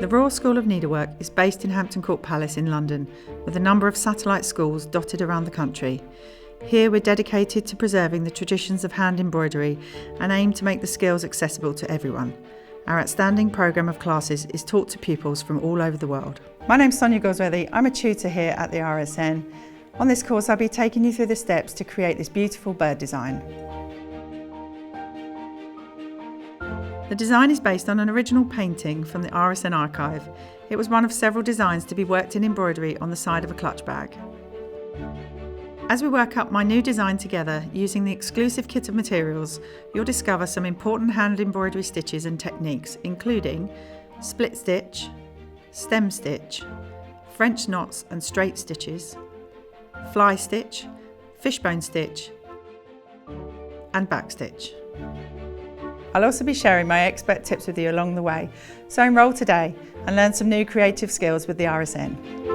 The Royal School of Needlework is based in Hampton Court Palace in London, with a number of satellite schools dotted around the country. Here we're dedicated to preserving the traditions of hand embroidery and aim to make the skills accessible to everyone. Our outstanding programme of classes is taught to pupils from all over the world. My name's Sonja Galsworthy. I'm a tutor here at the RSN. On this course I'll be taking you through the steps to create this beautiful bird design. The design is based on an original painting from the RSN Archive. It was one of several designs to be worked in embroidery on the side of a clutch bag. As we work up my new design together using the exclusive kit of materials, you'll discover some important hand embroidery stitches and techniques, including split stitch, stem stitch, French knots and straight stitches, fly stitch, fishbone stitch, and backstitch. I'll also be sharing my expert tips with you along the way, so enrol today and learn some new creative skills with the RSN.